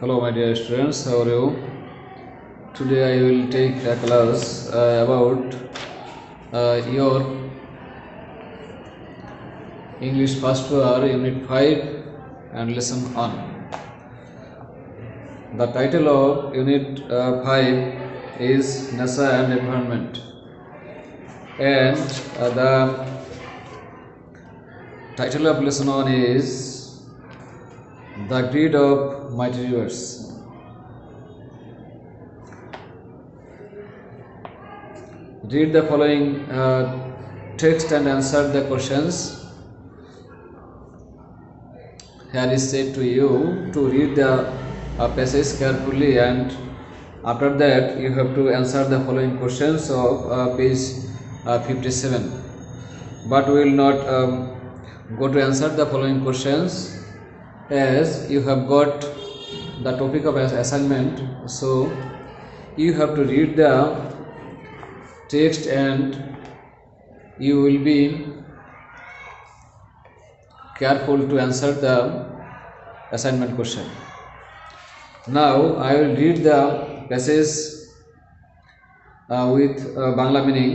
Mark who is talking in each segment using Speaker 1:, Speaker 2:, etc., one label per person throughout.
Speaker 1: Hello my dear students, how are you? Today I will take a class about your English first hour unit 5 and lesson 1. The title of unit 5 is NASA and environment, and the title of lesson 1 is the grid of mighty rivers. Read the following text and answer the questions. Here is said to you to read the passage carefully, and after that you have to answer the following questions of page 57. But we will not go to answer the following questions as you have got the topic of assignment. So you have to read the text and you will be careful to answer the assignment question. Now I will read the passage with Bangla meaning.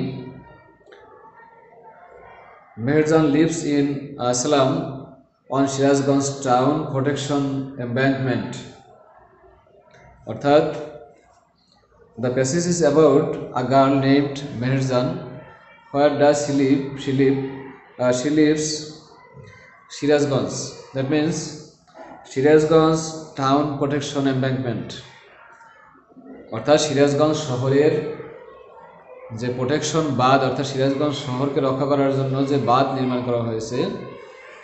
Speaker 1: Meherjan lives in a slum on Shirazganj town protection embankment. Arthat, the passage is about a girl named Meherjan. Where does she live? She lives Shirazganj. That means Shirazganj town protection embankment. অর্থাৎ সিরাজগঞ্জ শহরের যে protection বাঁধ, অর্থাৎ সিরাজগঞ্জ শহরকে রক্ষা করার জন্য যে বাঁধ নির্মাণ করা হয়েছে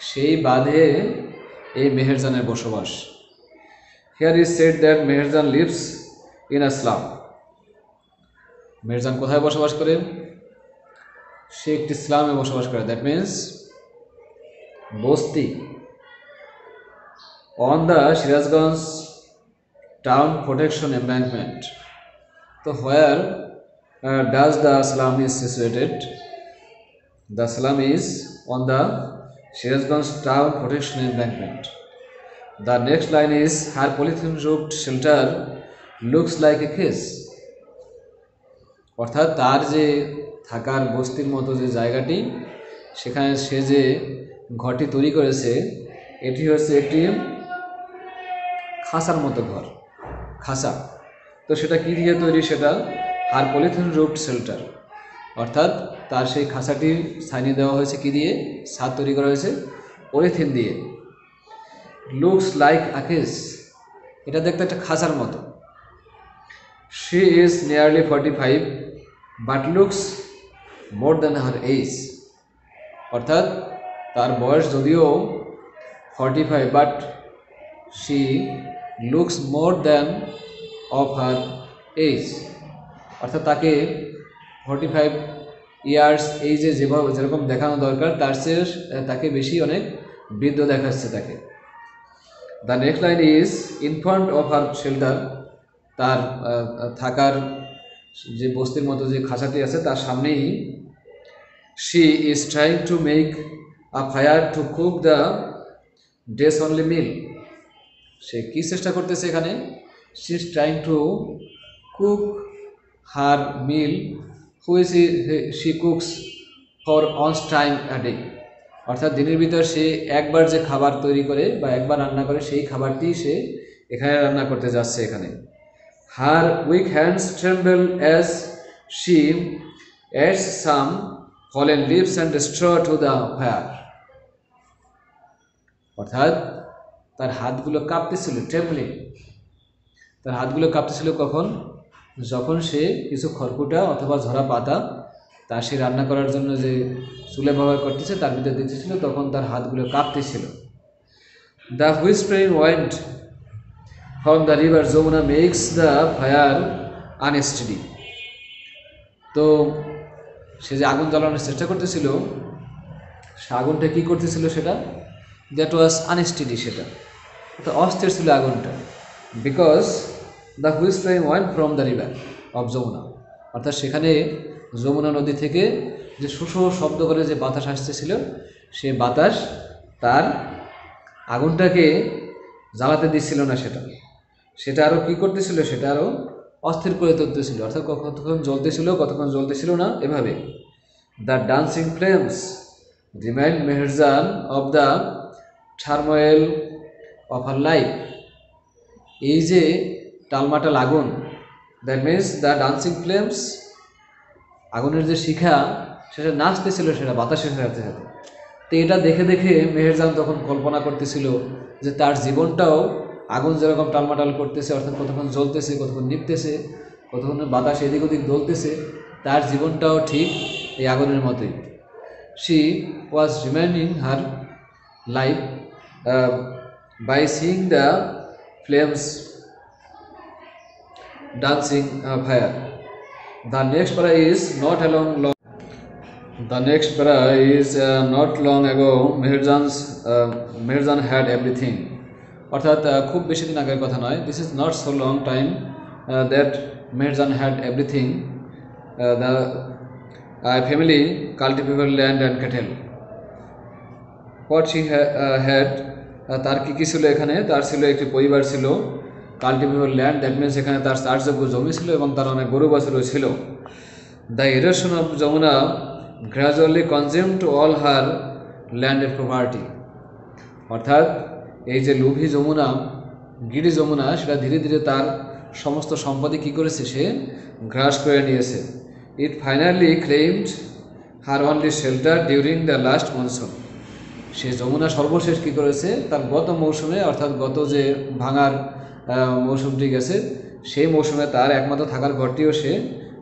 Speaker 1: সেই বাঁধে এই মেহেরজানের বসবাস। Here is said that Meherjan lives in a slum. Meherjaan কোথায় বসবাস করে? সে একটি স্লামে বসবাস করে। দ্যাট মিন্স বস্তি on the Shirazganj town protection embankment. So where does the slum is situated? The slum is on the Shirazganj town protection embankment. The next line is her polythene roofed shelter looks like a case. অর্থাৎ তার যে থাকার বস্তির মতো যে জায়গাটি, সেখানে সে যে ঘরটি তৈরি করেছে এটি হচ্ছে একটি খাঁচার মতো ঘর, খাঁচা। তো সেটা কি দিয়ে তৈরি? সেটা হার পলিথিন রুফড শেল্টার, অর্থাৎ তার সেই খাঁচাটি ছাইনি দেওয়া হয়েছে কি দিয়ে? ছাদ তৈরি করা হয়েছে পলিথিন দিয়ে। লুকস লাইক আ কেস, এটা দেখতে একটা খাঁচার মতো। She is nearly 45 but looks more than her age, অর্থাৎ তার বয়স যদিও 45 but she looks more than of her age, অর্থাৎ তাকে 45 ইয়ার্স এইজে যেরকম দেখানো দরকার তার চেয়ে তাকে বেশি অনেক বৃদ্ধ দেখাচ্ছে তাকে। The next line is in front of her shelter, তার থাকার যে বস্তির মতো যে খাঁচাটি আছে তার সামনেই she is trying to make a fire to cook the day's only meal. সে কী চেষ্টা করতেছে এখানে? She is trying to cook her meal which she cooks for once time a day, অর্থাৎ দিনের ভিতর সে একবার যে খাবার তৈরি করে বা একবার রান্না করে সেই খাবারটি সে এখানে রান্না করতে যাচ্ছে এখানে। Her weak hands tremble as she adds some fallen leaves and straw to the fire, অর্থাৎ তার হাতগুলো কাঁপতেছিল, ট্রেম্বলিং। তার হাতগুলো কাঁপতেছিল কখন? যখন সে কিছু খড়কুটা অথবা ঝরা পাতা তা সে রান্না করার জন্য যে চুলে ব্যবহার করতেছে তার ভিতরে দিতেছিল, তখন তার হাতগুলো কাঁপতেছিল। The whispering wind from the river Yamuna makes the fire unsteady. তো সে যে আগুন জ্বালানোর চেষ্টা করতেছিল, সে আগুনটা কী করতেছিল? সেটা দ্যাট ওয়াজ আনস্টেডি, সেটা অস্থির ছিল আগুনটা। Because the whispering wind from the river of Yamuna, অর্থাৎ সেখানে যমুনা নদী থেকে যে শোষো শব্দ করে যে বাতাস আসতেছিল, সে বাতাস তার আগুনটাকে জ্বালাতে দিচ্ছিল না সেটা। সেটা আরও কী করতেছিল, সেটা আরও অস্থির করে তুলতেছিল, অর্থাৎ কতক্ষণ জ্বলতেছিল কতক্ষণ জ্বলতেছিল না, এভাবে। The dancing flames remind Meherjaan of the turmoil of her life. এই যে টালমাটাল আগুন, that means the dancing flames, আগুনের যে শিখা সেটা নাচতেছিল, সেটা বাতাসের সাথে সাথে। তো এটা দেখে দেখে মেহেরজান তখন কল্পনা করতেছিল যে তার জীবনটাও আগুন যেরকম টালমাটাল করতেছে, অর্থাৎ কতক্ষণ জ্বলতেছে কতক্ষণ নিপতেছে, কতক্ষণ বাতাস এদিক ওদিক দলতেছে, তার জীবনটাও ঠিক এই আগুনের মতোই। She was reminding her life by seeing the flames dancing fire. The next para is not along long. The next para is not long ago. Meherjan had everything. অর্থাৎ খুব বেশি দিন আগের কথা নয়। This is not so long time that Meherjan had everything. The family cultivated land and cattle. What she had, তার কি ছিল এখানে? তার ছিল একটি পরিবার ছিল, কাল্টিভেবল ল্যান্ড, দ্যাট মিনস এখানে তার চাষযোগ্য জমি ছিল এবং তার অনেক গরু বাছুরও ছিল। The erosion of Yamuna gradually consumed all her landed property. অর্থাৎ এই যে লোভী যমুনা, গিরি যমুনা, সেটা ধীরে ধীরে তার সমস্ত সম্পত্তি কী করেছে, সে গ্রাস করে নিয়েছে। It finally claimed her only shelter during the last monsoon. সে যমুনা সর্বশেষ কী করেছে, তার গত মৌসুমে, অর্থাৎ গত যে ভাঙার মৌসুমটি গেছে, সেই মৌসুমে তার একমাত্র থাকার ঘরটিও সে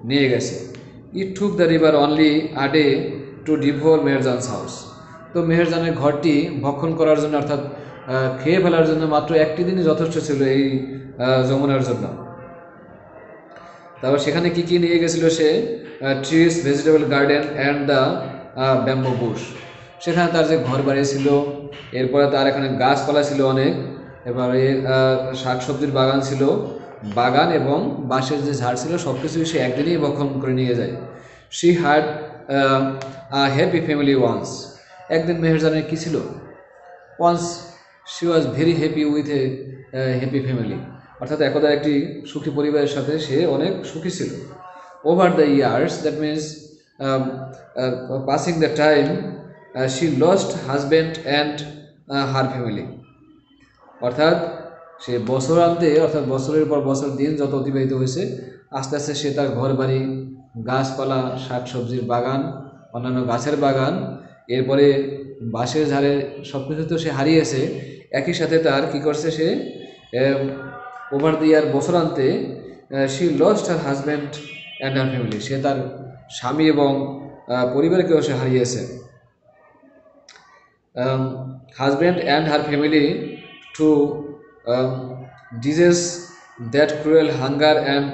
Speaker 1: নিয়ে গেছে। It took the river only a day to devour Meherjan's house. তো মেহেরজানের ঘরটি ভক্ষণ করার জন্য, অর্থাৎ খেয়ে ফেলার জন্য মাত্র একটি দিনই যথেষ্ট ছিল এই যমুনার জন্য। তারপর সেখানে কি কি নিয়ে গেছিল সে? Trees, vegetable garden and the bamboo bush. সেখানে তার যে ঘর বাড়ি ছিল, এরপরে তার এখানে গাছপালা ছিল অনেক, এবারে শাকসবজির বাগান ছিল, বাগান এবং বাঁশের যে ঝাড় ছিল, সব কিছুই সে একদিনেই ভক্ষণ করে নিয়ে যায়। She had a happy family once. একদিন মেহেরজানের কী ছিল? Once she was very happy with a happy family. অর্থাৎ একদা একটি সুখী পরিবারের সাথে সে অনেক সুখী ছিল। Over the years, that means passing the time, she lost husband and her family. অর্থাৎ সে বছরান্তে, অর্থাৎ বছরের পর বছর দিন যত অতিবাহিত হয়েছে, আস্তে আস্তে সে তার ঘর বাড়ি, গাছপালা, শাকসবজির বাগান, অন্যান্য গাছের বাগান, এরপরে বাঁশের ঝাড়ের সব কিছু তো সে হারিয়েছে। একই সাথে তার কী করছে সে? ওভার দি ইয়ার, বছরান্তে, she lost her husband and her family. সে তার স্বামী এবং পরিবারকেও সে হারিয়েছে। Husband and her family to disease that cruel hunger and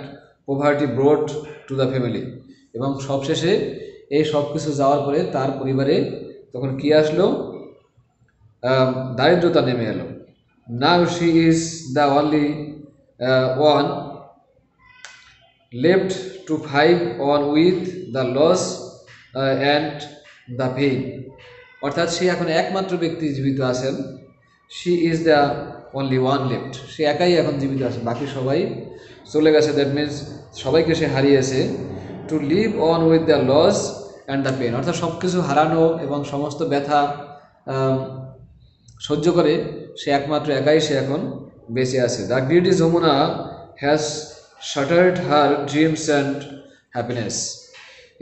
Speaker 1: poverty brought to the family. এবং সবশেষে এই সব কিছু যাওয়ার পরে তার পরিবারে তখন কি আসলো? দারিদ্রতা নেমে এলো। Now she is the only one left to fight on with the loss and the pain. অর্থাৎ সে এখন একমাত্র ব্যক্তি জীবিত আছেন। She is the only one left. সে একাই এখন জীবিত আছে, বাকি সবাই চলে গেছে, দ্যাট মিনস সবাইকে সে হারিয়েছে। To live on with the loss and the pain, অর্থাৎ সব কিছু হারানো এবং সমস্ত ব্যথা সহ্য করে সে একমাত্র একাই সে এখন বেঁচে আছে। The greedy Yamuna has shattered her dreams and happiness.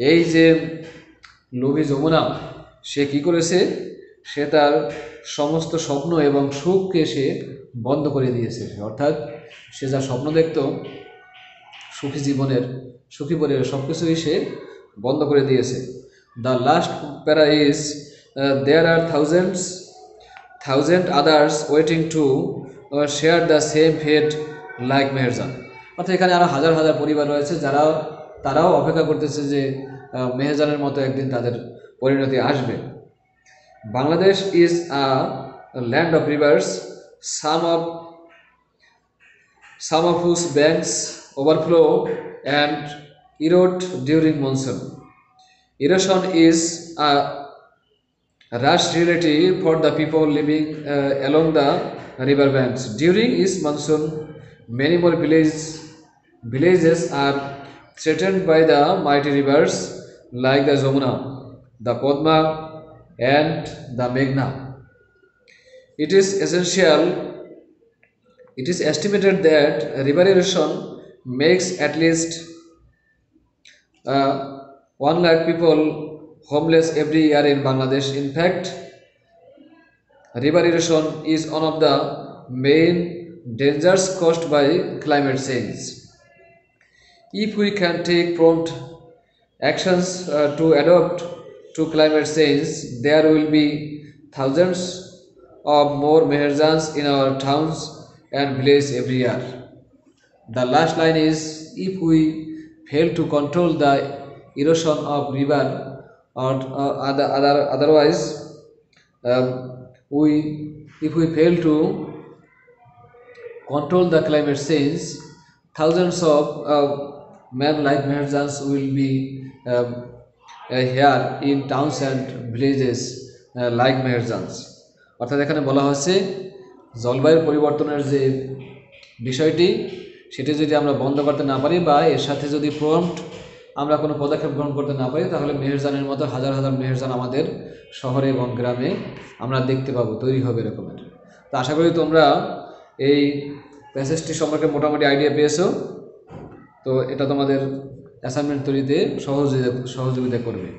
Speaker 1: এই যে লোভী যমুনা, সে কি করেছে? সে তার সমস্ত স্বপ্ন এবং সুখকে সে বন্ধ করে দিয়েছে। অর্থাৎ সে যা স্বপ্ন দেখত সুখী জীবনের, সুখী পরিবারের, সব কিছুই সে বন্ধ করে দিয়েছে। The last para is there are thousand others waiting to share the same fate like Meherjan. অর্থাৎ এখানে আরও হাজার হাজার পরিবার রয়েছে তারাও অপেক্ষা করতেছে যে মেহেরজানের মতো একদিন তাদের পরিণতি আসবে। Bangladesh is a land of rivers, some of whose banks overflow and erode during monsoon. Erosion is a rash reality for the people living along the river banks. During its monsoon, Many more villages are threatened by the mighty rivers like the Jamuna, the Padma, and the Meghna. It is essential. It is estimated that river erosion makes at least 1 lakh people homeless every year in Bangladesh. In fact, river erosion is one of the main dangers caused by climate change. If we can take prompt actions to adapt to climate change, there will be thousands of more meherzans in our towns and villages every year. The last line is, if we fail to control the erosion of river or otherwise, if we fail to control the climate change, thousands of men like Meherzans will be here in towns and villages like Meherzans. অর্থাৎ এখানে বলা হচ্ছে জলবায়ু পরিবর্তনের যে বিষয়টি সেটি যদি আমরা বন্ধ করতে না পারি বা এর সাথে যদি প্রম্পট আমরা কোনো পদক্ষেপ গ্রহণ করতে না পারি, তাহলে মেহেরজানের মতো হাজার হাজার মেহেরজান আমাদের শহরে এবং গ্রামে আমরা দেখতে পাবো, তৈরি হবে এরকমের। তো আশা করি তোমরা এই প্যাসেজটি সম্পর্কে মোটামুটি আইডিয়া পেয়েছো। তো এটা তোমাদের অ্যাসাইনমেন্ট তৈরিতে সহযোগিতা করবে।